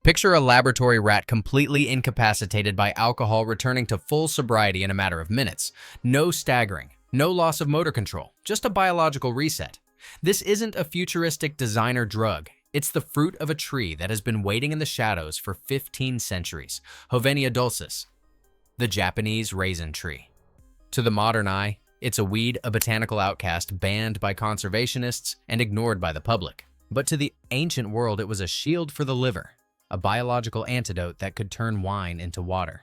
Picture a laboratory rat completely incapacitated by alcohol returning to full sobriety in a matter of minutes. No staggering, no loss of motor control, just a biological reset. This isn't a futuristic designer drug. It's the fruit of a tree that has been waiting in the shadows for 15 centuries. Hovenia dulcis, the Japanese raisin tree. To the modern eye, it's a weed, a botanical outcast banned by conservationists and ignored by the public. But to the ancient world, it was a shield for the liver, a biological antidote that could turn wine into water.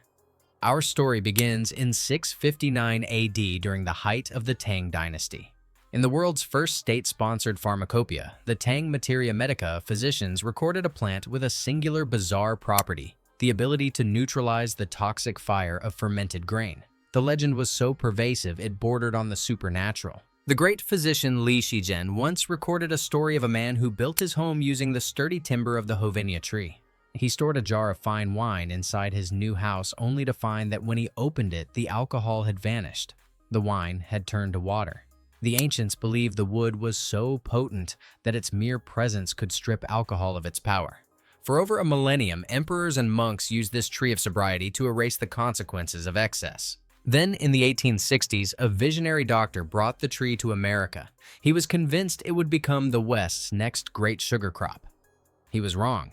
Our story begins in 659 AD during the height of the Tang dynasty. In the world's first state-sponsored pharmacopoeia, the Tang Materia Medica, physicians recorded a plant with a singular bizarre property, the ability to neutralize the toxic fire of fermented grain. The legend was so pervasive it bordered on the supernatural. The great physician Li Shizhen once recorded a story of a man who built his home using the sturdy timber of the Hovenia tree. He stored a jar of fine wine inside his new house only to find that when he opened it, the alcohol had vanished. The wine had turned to water. The ancients believed the wood was so potent that its mere presence could strip alcohol of its power. For over a millennium, emperors and monks used this tree of sobriety to erase the consequences of excess. Then, in the 1860s, a visionary doctor brought the tree to America. He was convinced it would become the West's next great sugar crop. He was wrong.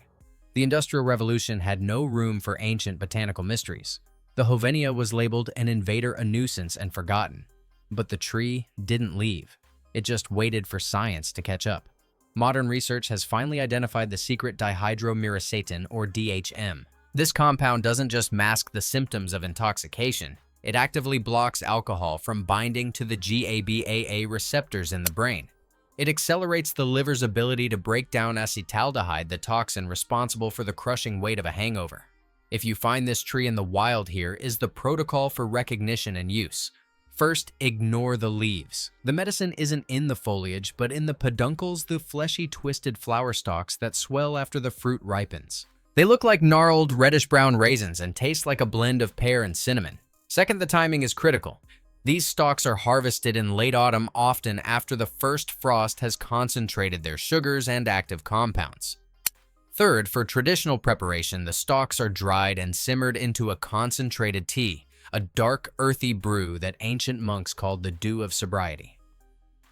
The Industrial Revolution had no room for ancient botanical mysteries. The Hovenia was labeled an invader, a nuisance, and forgotten. But the tree didn't leave. It just waited for science to catch up. Modern research has finally identified the secret dihydromyricetin, or DHM. This compound doesn't just mask the symptoms of intoxication. It actively blocks alcohol from binding to the GABAA receptors in the brain. It accelerates the liver's ability to break down acetaldehyde, the toxin responsible for the crushing weight of a hangover. If you find this tree in the wild, here is the protocol for recognition and use. First, ignore the leaves. The medicine isn't in the foliage, but in the peduncles, the fleshy, twisted flower stalks that swell after the fruit ripens. They look like gnarled, reddish-brown raisins and taste like a blend of pear and cinnamon. Second, the timing is critical. These stalks are harvested in late autumn, often after the first frost has concentrated their sugars and active compounds. Third, for traditional preparation, the stalks are dried and simmered into a concentrated tea, a dark, earthy brew that ancient monks called the dew of sobriety.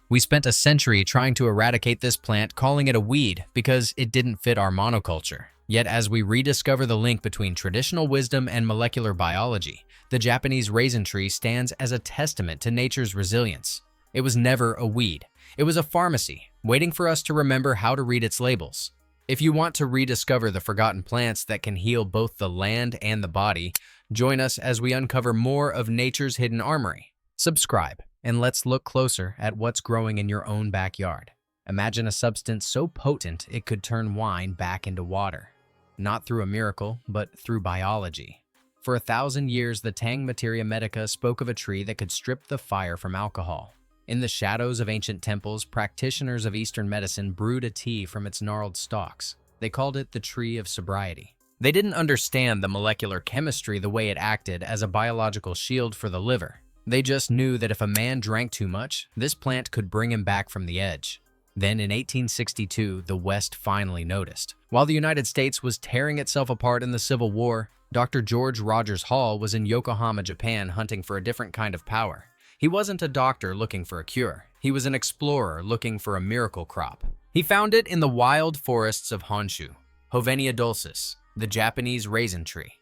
We spent a century trying to eradicate this plant, calling it a weed because it didn't fit our monoculture. Yet as we rediscover the link between traditional wisdom and molecular biology, the Japanese raisin tree stands as a testament to nature's resilience. It was never a weed. It was a pharmacy, waiting for us to remember how to read its labels. If you want to rediscover the forgotten plants that can heal both the land and the body, join us as we uncover more of nature's hidden armory. Subscribe, and let's look closer at what's growing in your own backyard. Imagine a substance so potent it could turn wine back into water. Not through a miracle, but through biology. For 1,000 years, the Tang Materia Medica spoke of a tree that could strip the fire from alcohol. In the shadows of ancient temples, practitioners of Eastern medicine brewed a tea from its gnarled stalks. They called it the tree of sobriety. They didn't understand the molecular chemistry the way it acted as a biological shield for the liver. They just knew that if a man drank too much, this plant could bring him back from the edge. Then in 1862, the West finally noticed. While the United States was tearing itself apart in the Civil War, Dr. George Rogers Hall was in Yokohama, Japan, hunting for a different kind of power. He wasn't a doctor looking for a cure. He was an explorer looking for a miracle crop. He found it in the wild forests of Honshu, Hovenia dulcis, the Japanese raisin tree.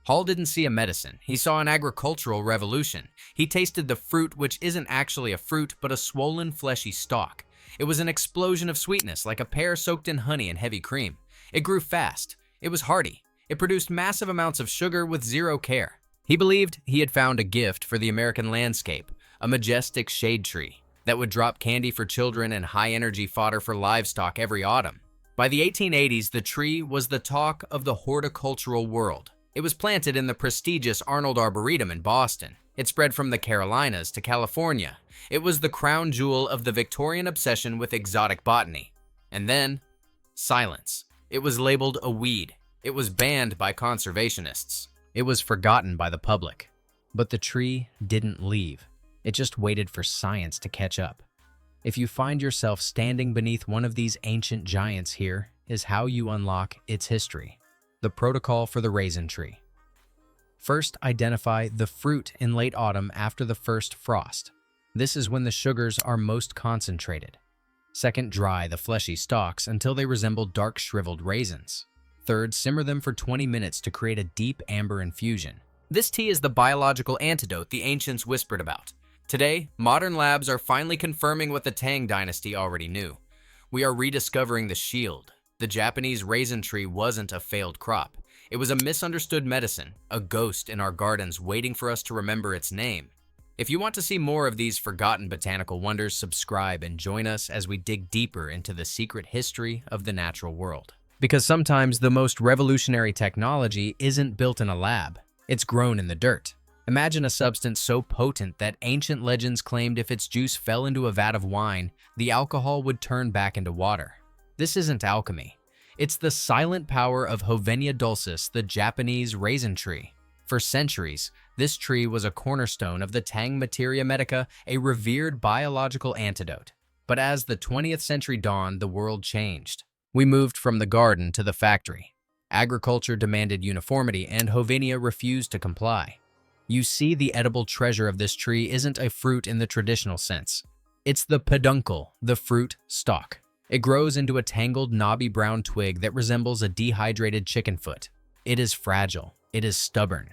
Hall didn't see a medicine. He saw an agricultural revolution. He tasted the fruit, which isn't actually a fruit, but a swollen, fleshy stalk. It was an explosion of sweetness, like a pear soaked in honey and heavy cream. It grew fast. It was hardy. It produced massive amounts of sugar with zero care. He believed he had found a gift for the American landscape, a majestic shade tree that would drop candy for children and high-energy fodder for livestock every autumn. By the 1880s, the tree was the talk of the horticultural world. It was planted in the prestigious Arnold Arboretum in Boston. It spread from the Carolinas to California. It was the crown jewel of the Victorian obsession with exotic botany. And then, silence. It was labeled a weed. It was banned by conservationists. It was forgotten by the public. But the tree didn't leave. It just waited for science to catch up. If you find yourself standing beneath one of these ancient giants, here is how you unlock its history. The protocol for the raisin tree. First, identify the fruit in late autumn after the first frost. This is when the sugars are most concentrated. Second, dry the fleshy stalks until they resemble dark shriveled raisins. Third, simmer them for 20 minutes to create a deep amber infusion. This tea is the biological antidote the ancients whispered about. Today, modern labs are finally confirming what the Tang dynasty already knew. We are rediscovering the shield. The Japanese raisin tree wasn't a failed crop. It was a misunderstood medicine, a ghost in our gardens waiting for us to remember its name. If you want to see more of these forgotten botanical wonders, subscribe and join us as we dig deeper into the secret history of the natural world. Because sometimes the most revolutionary technology isn't built in a lab, it's grown in the dirt. Imagine a substance so potent that ancient legends claimed if its juice fell into a vat of wine, the alcohol would turn back into water. This isn't alchemy. It's the silent power of Hovenia dulcis, the Japanese raisin tree. For centuries, this tree was a cornerstone of the Tang materia medica, a revered biological antidote. But as the 20th century dawned, the world changed. We moved from the garden to the factory. Agriculture demanded uniformity, and Hovenia refused to comply. You see, the edible treasure of this tree isn't a fruit in the traditional sense. It's the peduncle, the fruit stalk. It grows into a tangled, knobby brown twig that resembles a dehydrated chicken foot. It is fragile. It is stubborn.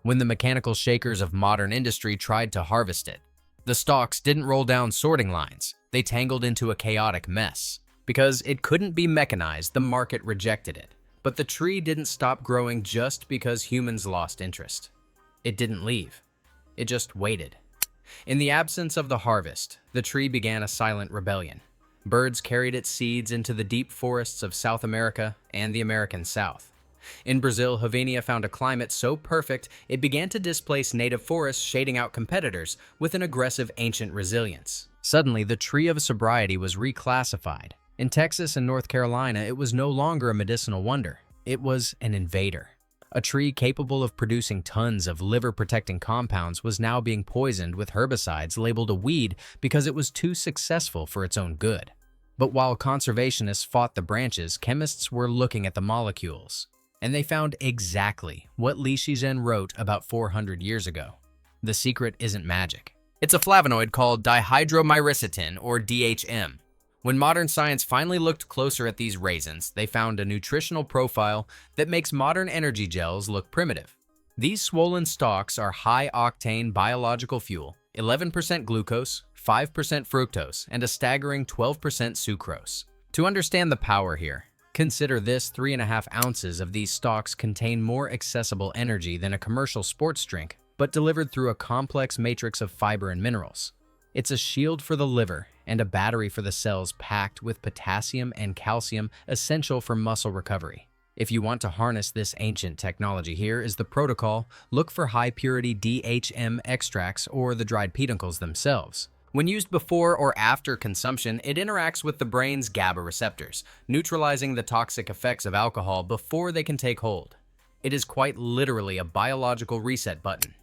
When the mechanical shakers of modern industry tried to harvest it, the stalks didn't roll down sorting lines. They tangled into a chaotic mess. Because it couldn't be mechanized, the market rejected it. But the tree didn't stop growing just because humans lost interest. It didn't leave. It just waited. In the absence of the harvest, the tree began a silent rebellion. Birds carried its seeds into the deep forests of South America and the American South. In Brazil, Hovenia found a climate so perfect it began to displace native forests, shading out competitors with an aggressive ancient resilience. Suddenly, the tree of sobriety was reclassified. In Texas and North Carolina, it was no longer a medicinal wonder. It was an invader. A tree capable of producing tons of liver-protecting compounds was now being poisoned with herbicides labeled a weed because it was too successful for its own good. But while conservationists fought the branches, chemists were looking at the molecules. And they found exactly what Li Shizhen wrote about 400 years ago. The secret isn't magic. It's a flavonoid called dihydromyricetin, or DHM. When modern science finally looked closer at these raisins, they found a nutritional profile that makes modern energy gels look primitive. These swollen stalks are high-octane biological fuel, 11% glucose, 5% fructose, and a staggering 12% sucrose. To understand the power here, consider this: 3.5 ounces of these stalks contain more accessible energy than a commercial sports drink, but delivered through a complex matrix of fiber and minerals. It's a shield for the liver and a battery for the cells packed with potassium and calcium essential for muscle recovery. If you want to harness this ancient technology, here is the protocol. Look for high-purity DHM extracts or the dried peduncles themselves. When used before or after consumption, it interacts with the brain's GABA receptors, neutralizing the toxic effects of alcohol before they can take hold. It is quite literally a biological reset button.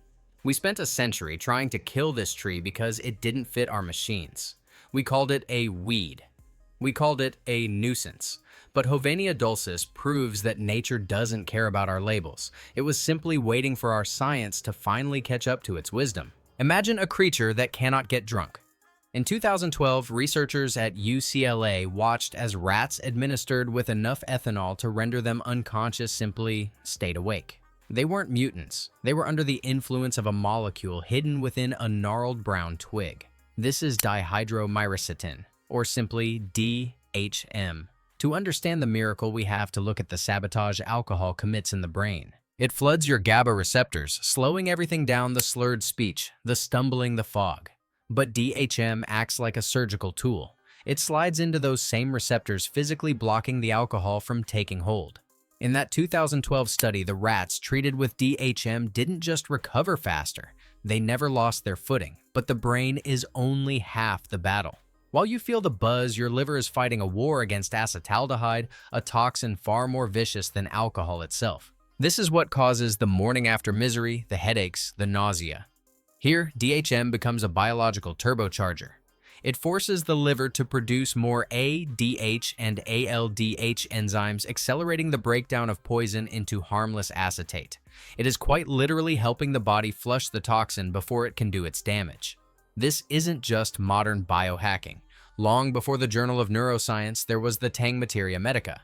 We spent a century trying to kill this tree because it didn't fit our machines. We called it a weed. We called it a nuisance. But Hovenia dulcis proves that nature doesn't care about our labels. It was simply waiting for our science to finally catch up to its wisdom. Imagine a creature that cannot get drunk. In 2012, researchers at UCLA watched as rats administered with enough ethanol to render them unconscious simply stayed awake. They weren't mutants. They were under the influence of a molecule hidden within a gnarled brown twig. This is dihydromyricetin, or simply DHM. To understand the miracle, we have to look at the sabotage alcohol commits in the brain. It floods your GABA receptors, slowing everything down: the slurred speech, the stumbling, the fog. But DHM acts like a surgical tool. It slides into those same receptors, physically blocking the alcohol from taking hold. In that 2012 study, the rats treated with DHM didn't just recover faster. They never lost their footing, but the brain is only half the battle. While you feel the buzz, your liver is fighting a war against acetaldehyde, a toxin far more vicious than alcohol itself. This is what causes the morning after misery, the headaches, the nausea. Here, DHM becomes a biological turbocharger. It forces the liver to produce more ADH and ALDH enzymes, accelerating the breakdown of poison into harmless acetate. It is quite literally helping the body flush the toxin before it can do its damage. This isn't just modern biohacking. Long before the Journal of Neuroscience, there was the Tang Materia Medica.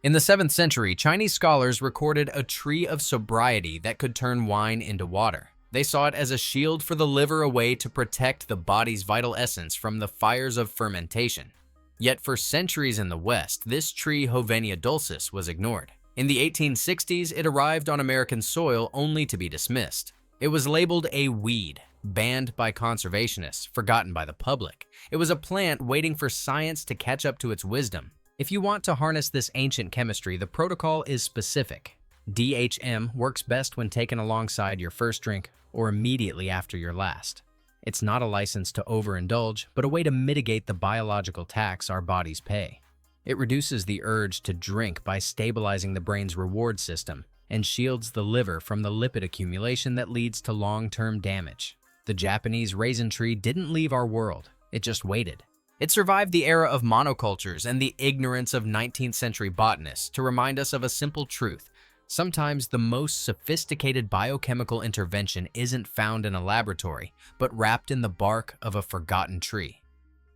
In the 7th century, Chinese scholars recorded a tree of sobriety that could turn wine into water. They saw it as a shield for the liver, a way to protect the body's vital essence from the fires of fermentation. Yet for centuries in the West, this tree, Hovenia dulcis, was ignored. In the 1860s, it arrived on American soil only to be dismissed. It was labeled a weed, banned by conservationists, forgotten by the public. It was a plant waiting for science to catch up to its wisdom. If you want to harness this ancient chemistry, the protocol is specific. DHM works best when taken alongside your first drink or immediately after your last. It's not a license to overindulge, but a way to mitigate the biological tax our bodies pay. It reduces the urge to drink by stabilizing the brain's reward system and shields the liver from the lipid accumulation that leads to long-term damage. The Japanese raisin tree didn't leave our world, it just waited. It survived the era of monocultures and the ignorance of 19th century botanists to remind us of a simple truth. Sometimes the most sophisticated biochemical intervention isn't found in a laboratory, but wrapped in the bark of a forgotten tree.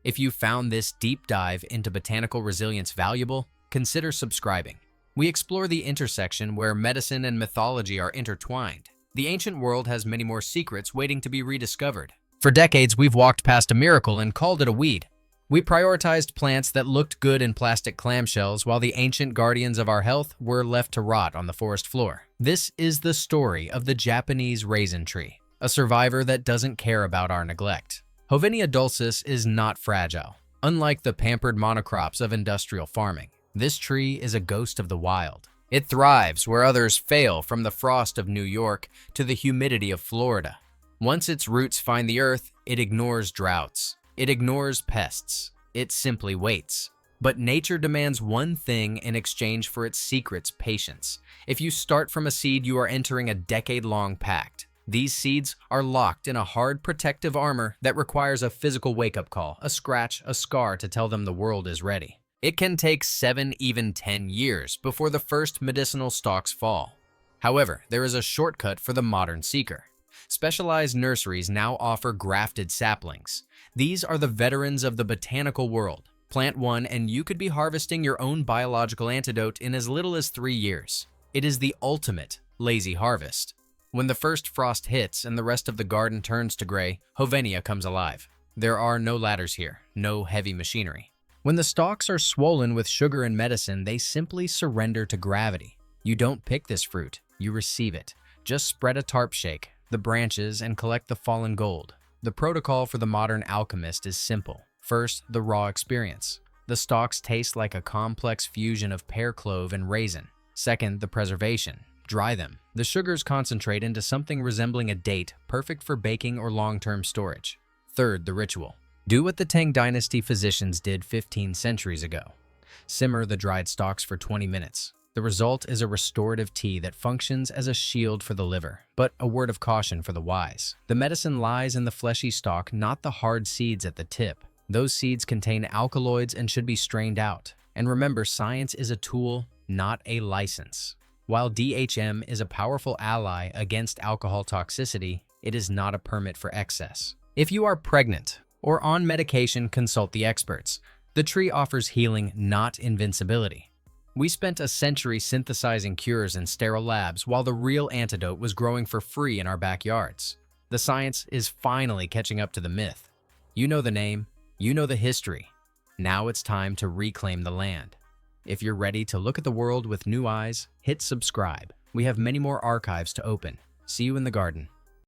If you found this deep dive into botanical resilience valuable, consider subscribing. We explore the intersection where medicine and mythology are intertwined. The ancient world has many more secrets waiting to be rediscovered. For decades, we've walked past a miracle and called it a weed. We prioritized plants that looked good in plastic clamshells while the ancient guardians of our health were left to rot on the forest floor. This is the story of the Japanese raisin tree, a survivor that doesn't care about our neglect. Hovenia dulcis is not fragile. Unlike the pampered monocrops of industrial farming, this tree is a ghost of the wild. It thrives where others fail, from the frost of New York to the humidity of Florida. Once its roots find the earth, it ignores droughts. It ignores pests. It simply waits. But nature demands one thing in exchange for its secrets: patience. If you start from a seed, you are entering a decade-long pact. These seeds are locked in a hard protective armor that requires a physical wake-up call, a scratch, a scar to tell them the world is ready. It can take 7, even 10 years before the first medicinal stalks fall. However, there is a shortcut for the modern seeker. Specialized nurseries now offer grafted saplings. These are the veterans of the botanical world. Plant one and you could be harvesting your own biological antidote in as little as 3 years. It is the ultimate lazy harvest. When the first frost hits and the rest of the garden turns to gray, Hovenia comes alive. There are no ladders here, no heavy machinery. When the stalks are swollen with sugar and medicine, they simply surrender to gravity. You don't pick this fruit, you receive it. Just spread a tarp shake the branches and collect the fallen gold. The protocol for the modern alchemist is simple. First, the raw experience. The stalks taste like a complex fusion of pear, clove, and raisin. Second, the preservation. Dry them. The sugars concentrate into something resembling a date, perfect for baking or long-term storage. Third, the ritual. Do what the Tang Dynasty physicians did 15 centuries ago. Simmer the dried stalks for 20 minutes. The result is a restorative tea that functions as a shield for the liver, but a word of caution for the wise. The medicine lies in the fleshy stalk, not the hard seeds at the tip. Those seeds contain alkaloids and should be strained out. And remember, science is a tool, not a license. While DHM is a powerful ally against alcohol toxicity, it is not a permit for excess. If you are pregnant or on medication, consult the experts. The tree offers healing, not invincibility. We spent a century synthesizing cures in sterile labs while the real antidote was growing for free in our backyards. The science is finally catching up to the myth. You know the name, you know the history. Now it's time to reclaim the land. If you're ready to look at the world with new eyes, hit subscribe. We have many more archives to open. See you in the garden.